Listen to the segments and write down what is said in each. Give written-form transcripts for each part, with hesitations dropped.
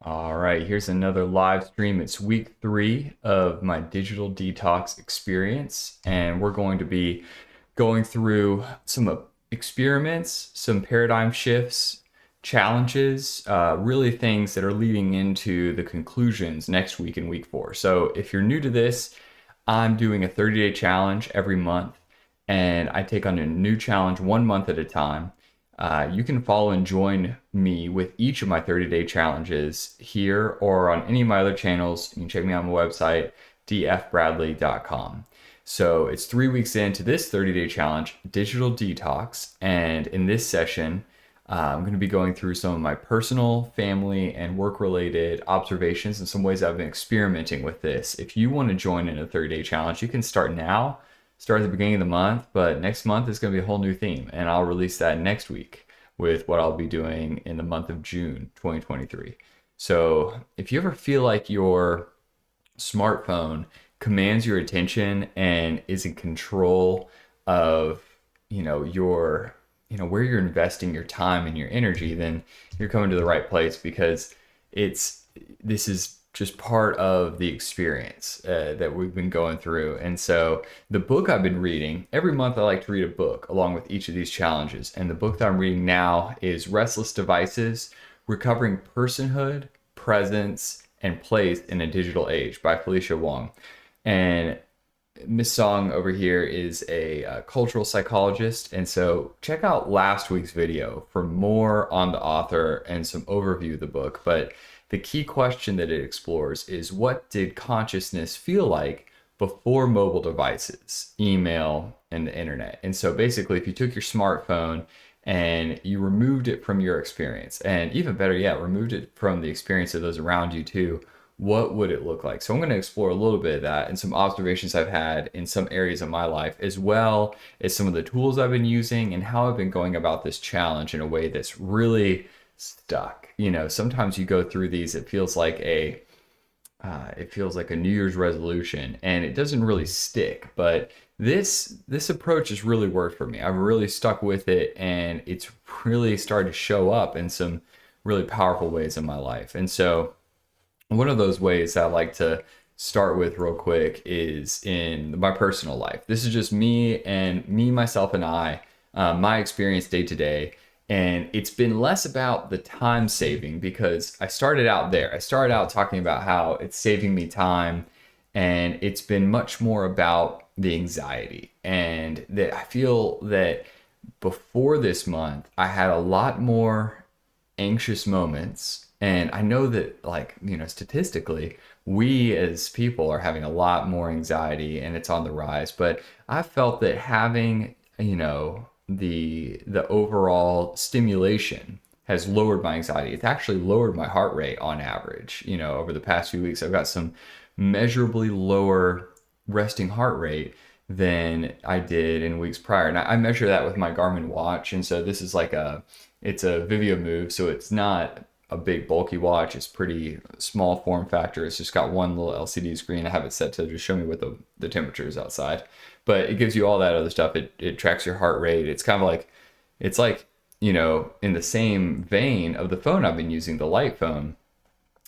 All right, here's another live stream. It's week 3 of my digital detox experience, and we're going to be going through some experiments, some paradigm shifts, challenges, really things that are leading into the conclusions next week in week 4. So if you're new to this, I'm doing a 30-day challenge every month, and I take on a new challenge 1 month at a time. You can follow and join me with each of my 30-day challenges here or on any of my other channels. You can check me out on my website, dfbradley.com. So it's 3 weeks into this 30-day challenge, digital detox. And in this session, I'm going to be going through some of my personal, family, and work-related observations and some ways I've been experimenting with this. If you want to join in a 30-day challenge, you can start now. Start at the beginning of the month, but next month is going to be a whole new theme, and I'll release that next week with what I'll be doing in the month of June 2023. So if you ever feel like your smartphone commands your attention and is in control of, where you're investing your time and your energy, then you're coming to the right place because this is just part of the experience that we've been going through. And so the book I've been reading, every month I like to read a book along with each of these challenges. And the book that I'm reading now is Restless Devices, Recovering Personhood, Presence, and Place in a Digital Age by Felicia Wong. And Miss Song over here is a cultural psychologist. And so check out last week's video for more on the author and some overview of the book. But the key question that it explores is, what did consciousness feel like before mobile devices, email, and the internet? And so basically, if you took your smartphone and you removed it from your experience, and even better yet, removed it from the experience of those around you too, what would it look like? So I'm going to explore a little bit of that and some observations I've had in some areas of my life, as well as some of the tools I've been using and how I've been going about this challenge in a way that's really stuck. Sometimes you go through these, it feels like a New Year's resolution, and it doesn't really stick. But this approach has really worked for me. I've really stuck with it, and it's really started to show up in some really powerful ways in my life. And so one of those ways that I like to start with real quick is in my personal life. This is just me, myself, and I, my experience day to day. And it's been less about the time saving, because I started out there. I started out talking about how it's saving me time, and it's been much more about the anxiety. And that I feel that before this month, I had a lot more anxious moments. And I know that, statistically, we as people are having a lot more anxiety, and it's on the rise. But I felt that having, the overall stimulation has lowered my anxiety. It's actually lowered my heart rate on average. Over the past few weeks, I've got some measurably lower resting heart rate than I did in weeks prior. And I measure that with my Garmin watch. And so this is it's a Vivio Move. So it's not a big bulky watch. It's pretty small form factor. It's just got one little LCD screen. I have it set to just show me what the temperature is outside, but it gives you all that other stuff. It tracks your heart rate. It's kind of like, in the same vein of the phone I've been using, the light phone.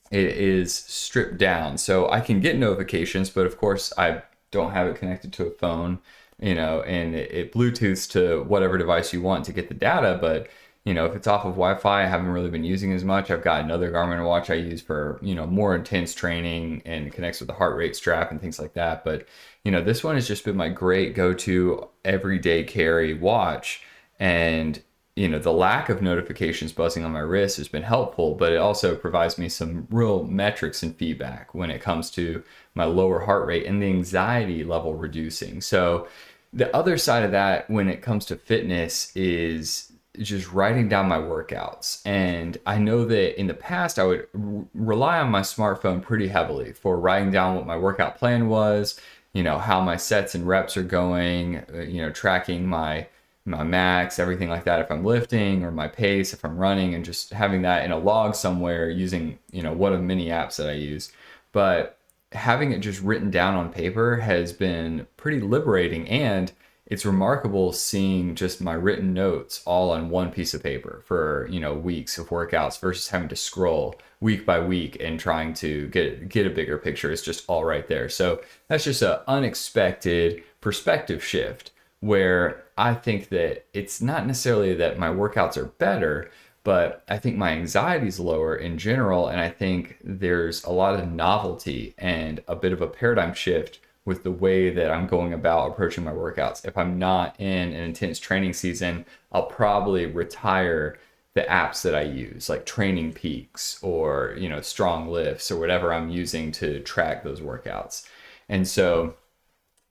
It is stripped down. So I can get notifications, but of course I don't have it connected to a phone, and it Bluetooths to whatever device you want to get the data. But if it's off of Wi-Fi, I haven't really been using as much. I've got another Garmin watch I use for, more intense training, and it connects with the heart rate strap and things like that. But, this one has just been my great go-to everyday carry watch. And, the lack of notifications buzzing on my wrist has been helpful, but it also provides me some real metrics and feedback when it comes to my lower heart rate and the anxiety level reducing. So the other side of that when it comes to fitness is just writing down my workouts. And I know that in the past I would rely on my smartphone pretty heavily for writing down what my workout plan was, how my sets and reps are going, tracking my max, everything like that if I'm lifting, or my pace if I'm running, and just having that in a log somewhere using, one of many apps that I use. But having it just written down on paper has been pretty liberating, and it's remarkable seeing just my written notes all on one piece of paper for, weeks of workouts versus having to scroll week by week and trying to get a bigger picture. It's just all right there. So that's just an unexpected perspective shift where I think that it's not necessarily that my workouts are better, but I think my anxiety is lower in general. And I think there's a lot of novelty and a bit of a paradigm shift with the way that I'm going about approaching my workouts. If I'm not in an intense training season, I'll probably retire the apps that I use, like Training Peaks or, Strong Lifts or whatever I'm using to track those workouts. And so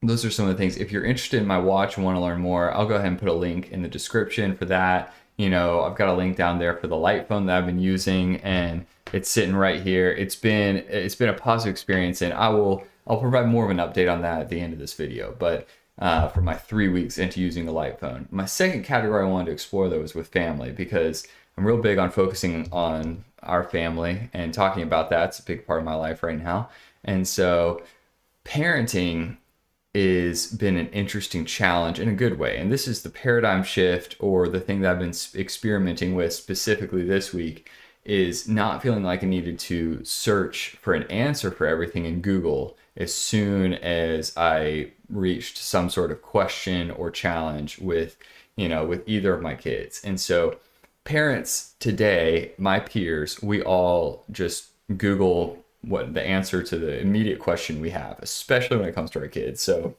those are some of the things. If you're interested in my watch and want to learn more, I'll go ahead and put a link in the description for that. I've got a link down there for the light phone that I've been using, and it's sitting right here. It's been a positive experience, and I'll provide more of an update on that at the end of this video. But for my 3 weeks into using the light phone, my second category I wanted to explore though was with family, because I'm real big on focusing on our family and talking about that. It's a big part of my life right now, and so parenting is been an interesting challenge in a good way. And this is the paradigm shift, or the thing that I've been experimenting with specifically this week, is not feeling like I needed to search for an answer for everything in Google as soon as I reached some sort of question or challenge with either of my kids. And so parents today, my peers, we all just Google what the answer to the immediate question we have, especially when it comes to our kids. So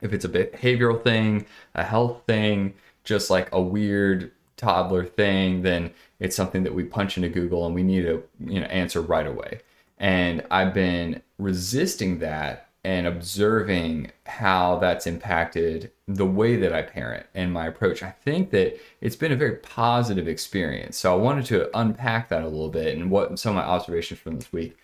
if it's a behavioral thing, a health thing, just like a weird toddler thing, then it's something that we punch into Google and we need to answer right away. And I've been resisting that and observing how that's impacted the way that I parent and my approach. I think that it's been a very positive experience. So I wanted to unpack that a little bit and what some of my observations from this week.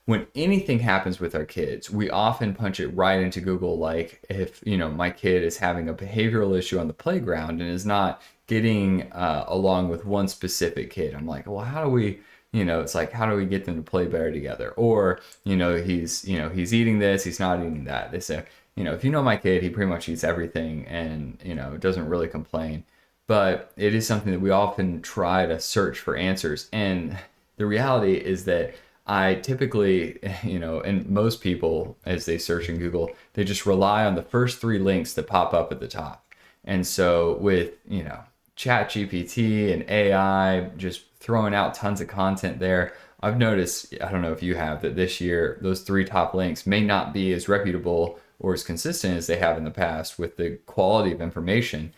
When anything happens with our kids, we often punch it right into Google. Like if, my kid is having a behavioral issue on the playground and is not getting along with one specific kid, I'm like, well, how do we, it's like, how do we get them to play better together? Or, he's eating this, he's not eating that. They say, if my kid, he pretty much eats everything and, doesn't really complain. But it is something that we often try to search for answers. And the reality is that I typically, and most people, as they search in Google, they just rely on the first 3 links that pop up at the top. And so with, ChatGPT and AI just throwing out tons of content there, I've noticed, I don't know if you have, that this year, those 3 top links may not be as reputable or as consistent as they have in the past with the quality of information.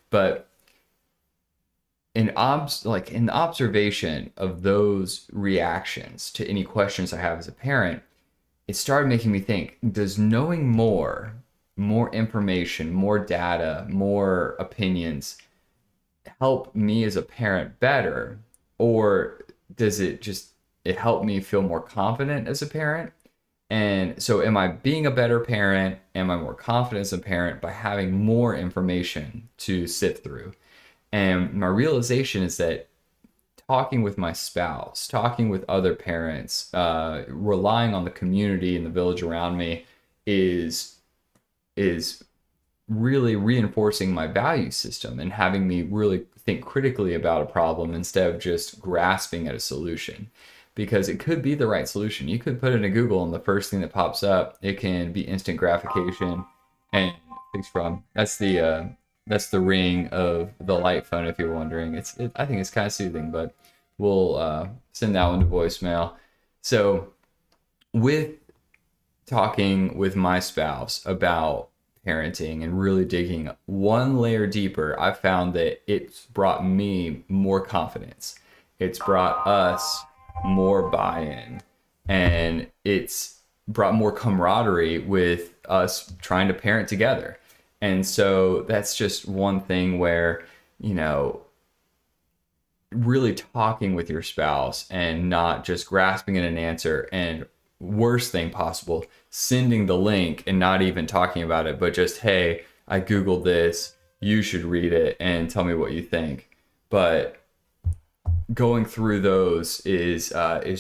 But in the observation of those reactions to any questions I have as a parent, it started making me think, does knowing more information, more data, more opinions help me as a parent better? Or does it help me feel more confident as a parent? And so am I being a better parent? Am I more confident as a parent by having more information to sift through? And my realization is that talking with my spouse, talking with other parents, relying on the community and the village around me is really reinforcing my value system and having me really think critically about a problem instead of just grasping at a solution. Because it could be the right solution. You could put it in Google and the first thing that pops up, it can be instant gratification. And thanks, Rob. That's the ring of the light phone, if you're wondering. I think it's kind of soothing, but we'll send that one to voicemail. So with talking with my spouse about parenting and really digging one layer deeper, I found that it's brought me more confidence. It's brought us more buy-in, and it's brought more camaraderie with us trying to parent together. And so that's just one thing where, really talking with your spouse and not just grasping at an answer, and worst thing possible, sending the link and not even talking about it, but just, hey, I Googled this, you should read it and tell me what you think. But going through those is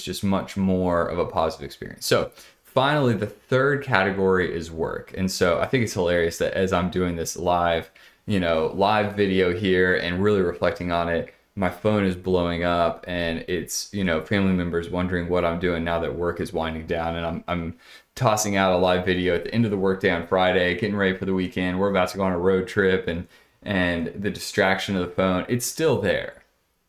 just much more of a positive experience. So finally, the third category is work. And so I think it's hilarious that as I'm doing this live video here and really reflecting on it, my phone is blowing up and it's, family members wondering what I'm doing now that work is winding down. And I'm tossing out a live video at the end of the workday on Friday, getting ready for the weekend. We're about to go on a road trip, and the distraction of the phone, it's still there.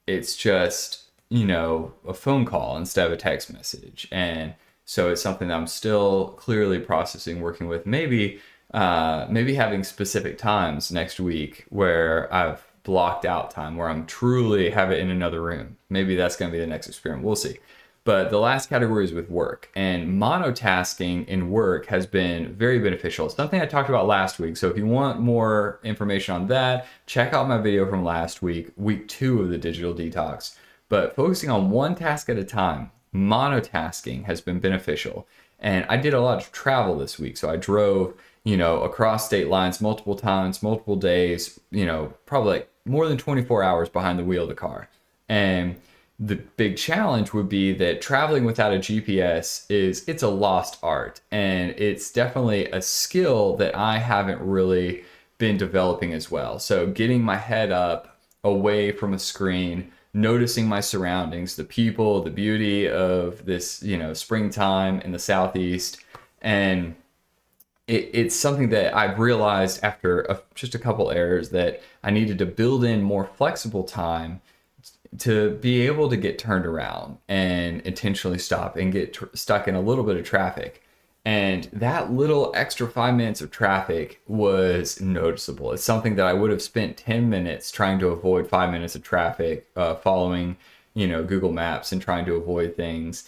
It's just, a phone call instead of a text message. And so it's something that I'm still clearly processing, working with. Maybe having specific times next week where I've blocked out time where I'm truly have it in another room. Maybe that's going to be the next experiment. We'll see. But the last category is with work, and monotasking in work has been very beneficial. It's something I talked about last week. So if you want more information on that, check out my video from last week, week 2 of the digital detox. But focusing on one task at a time, monotasking has been beneficial. And I did a lot of travel this week. So I drove, across state lines multiple times, multiple days, probably like more than 24 hours behind the wheel of the car. And the big challenge would be that traveling without a GPS it's a lost art. And it's definitely a skill that I haven't really been developing as well. So getting my head up away from a screen, noticing my surroundings, the people, the beauty of this, springtime in the Southeast. And it's something that I've realized after just a couple errors that I needed to build in more flexible time to be able to get turned around and intentionally stop and get stuck in a little bit of traffic. And that little extra 5 minutes of traffic was noticeable. It's something that I would have spent 10 minutes trying to avoid 5 minutes of traffic, following, Google Maps and trying to avoid things.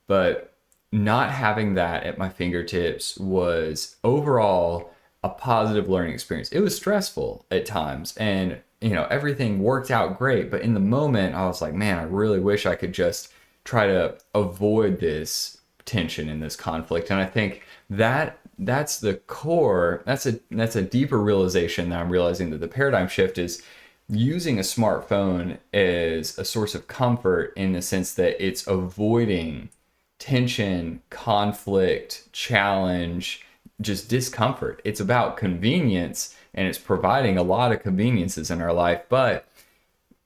But not having that at my fingertips was overall a positive learning experience. It was stressful at times, and everything worked out great. But in the moment, I was like, man, I really wish I could just try to avoid this tension in this conflict. And I think that's the core. That's a deeper realization that I'm realizing, that the paradigm shift is using a smartphone as a source of comfort in the sense that it's avoiding tension, conflict, challenge, just discomfort. It's about convenience, and it's providing a lot of conveniences in our life. But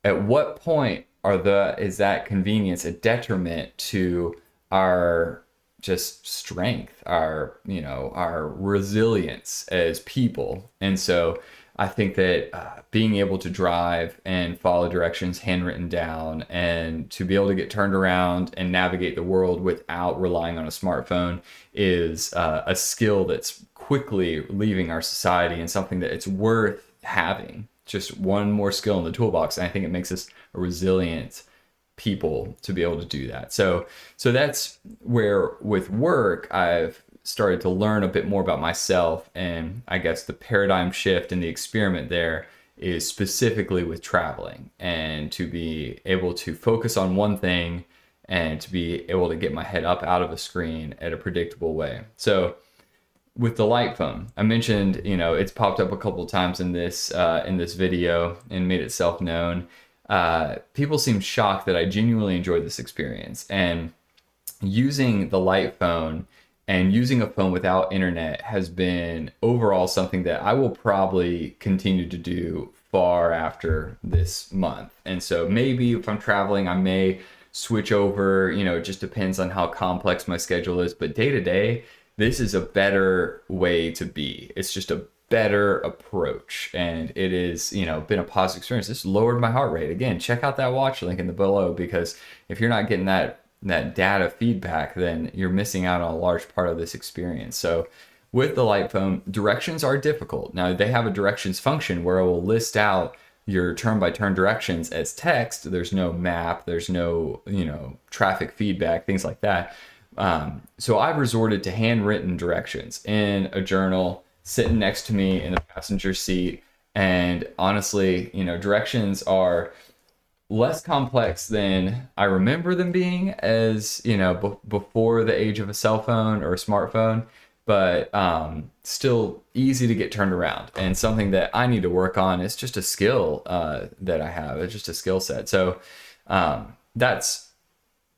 at what point is that convenience a detriment to our just strength, our resilience as people? And so I think that being able to drive and follow directions handwritten down, and to be able to get turned around and navigate the world without relying on a smartphone is a skill that's quickly leaving our society, and something that it's worth having. Just one more skill in the toolbox. And I think it makes us a resilient people to be able to do that. So that's where with work I've started to learn a bit more about myself. And I guess the paradigm shift and the experiment there is specifically with traveling, and to be able to focus on one thing and to be able to get my head up out of a screen at a predictable way. So with the light phone, I mentioned, it's popped up a couple of times in this video and made itself known. People seem shocked that I genuinely enjoyed this experience. And using the light phone and using a phone without internet has been overall something that I will probably continue to do far after this month. And so maybe if I'm traveling, I may switch over, it just depends on how complex my schedule is. But day to day, this is a better way to be. It's just a better approach, and it is, been a positive experience. This lowered my heart rate. Again, check out that watch link in the below, because if you're not getting that data feedback, then you're missing out on a large part of this experience. So with the light phone, directions are difficult. Now they have a directions function where it will list out your turn-by-turn directions as text. There's no map, there's no, traffic feedback, things like that. So I've resorted to handwritten directions in a journal sitting next to me in the passenger seat. And honestly, directions are less complex than I remember them being as, before the age of a cell phone or a smartphone, but still easy to get turned around, and something that I need to work on. It's just a skill that I have. It's just a skill set. So that's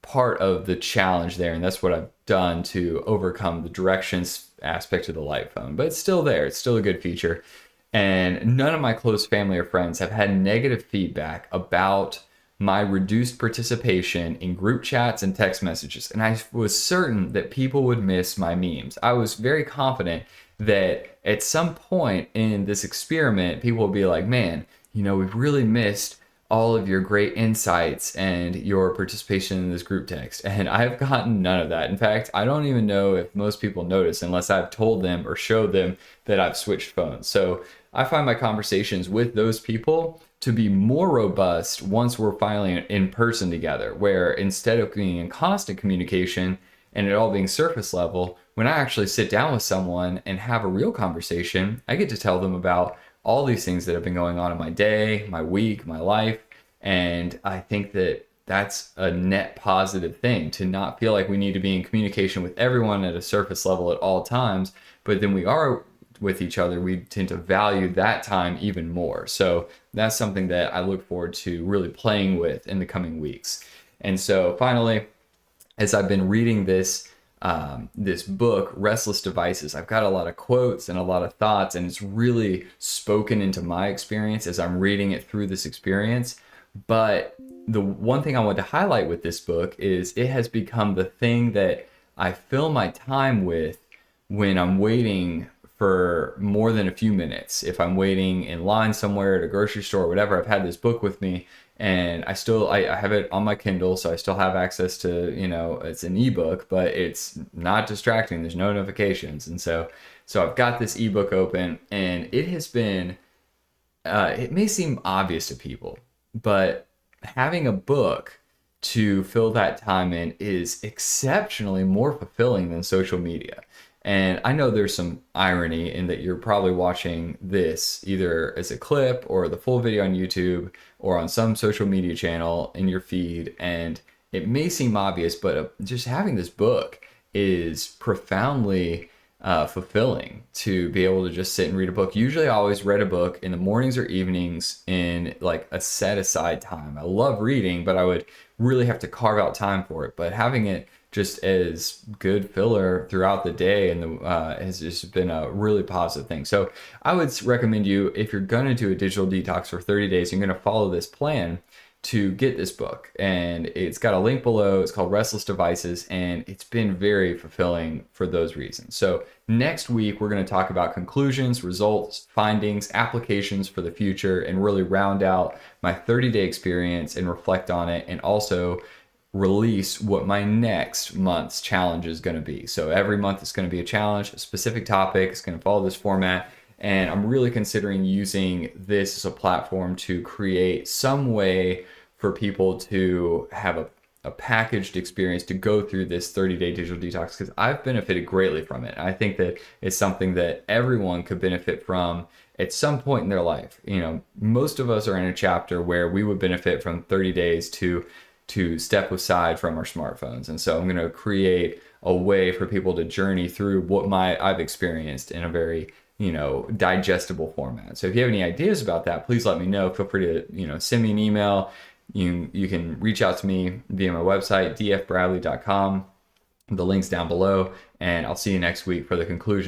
part of the challenge there, and that's what I've done to overcome the directions aspect of the light phone. But it's still there. It's still a good feature. And none of my close family or friends have had negative feedback about my reduced participation in group chats and text messages. And I was certain that people would miss my memes. I was very confident that at some point in this experiment, people will be like, man, we've really missed all of your great insights and your participation in this group text. And I've gotten none of that. In fact, I don't even know if most people notice unless I've told them or showed them that I've switched phones. So I find my conversations with those people to be more robust once we're finally in person together, where instead of being in constant communication and it all being surface level, when I actually sit down with someone and have a real conversation, I get to tell them about all these things that have been going on in my day, my week, my life. And I think that that's a net positive thing, to not feel like we need to be in communication with everyone at a surface level at all times, but then we are with each other, we tend to value that time even more. So that's something that I look forward to really playing with in the coming weeks. And so finally, as I've been reading this book, Restless Devices, I've got a lot of quotes and a lot of thoughts, and it's really spoken into my experience as I'm reading it through this experience. But the one thing I want to highlight with this book is it has become the thing that I fill my time with when I'm waiting for more than a few minutes. If I'm waiting in line somewhere at a grocery store or whatever, I've had this book with me, and I have it on my Kindle, so I still have access to, it's an ebook, but it's not distracting. There's no notifications. And so I've got this ebook open, and it has been, it may seem obvious to people, but having a book to fill that time in is exceptionally more fulfilling than social media. And I know there's some irony in that you're probably watching this either as a clip or the full video on YouTube or on some social media channel in your feed. And it may seem obvious, but just having this book is profoundly fulfilling, to be able to just sit and read a book. Usually I always read a book in the mornings or evenings in like a set aside time. I love reading, but I would really have to carve out time for it. But having it just as good filler throughout the day and has just been a really positive thing. So I would recommend you, if you're going to do a digital detox for 30 days, you're going to follow this plan, to get this book. And it's got a link below. It's called Restless Devices, and it's been very fulfilling for those reasons. So next week, we're going to talk about conclusions, results, findings, applications for the future, and really round out my 30-day experience and reflect on it, and also release what my next month's challenge is going to be. So every month it's going to be a challenge, a specific topic. It's going to follow this format. And I'm really considering using this as a platform to create some way for people to have a packaged experience to go through this 30-day digital detox, because I've benefited greatly from it. I think that it's something that everyone could benefit from at some point in their life. Most of us are in a chapter where we would benefit from 30 days to step aside from our smartphones. And so I'm going to create a way for people to journey through what I've experienced in a very digestible format. So if you have any ideas about that, please let me know. Feel free to send me an email. You can reach out to me via my website, dfbradley.com. The link's down below, and I'll see you next week for the conclusion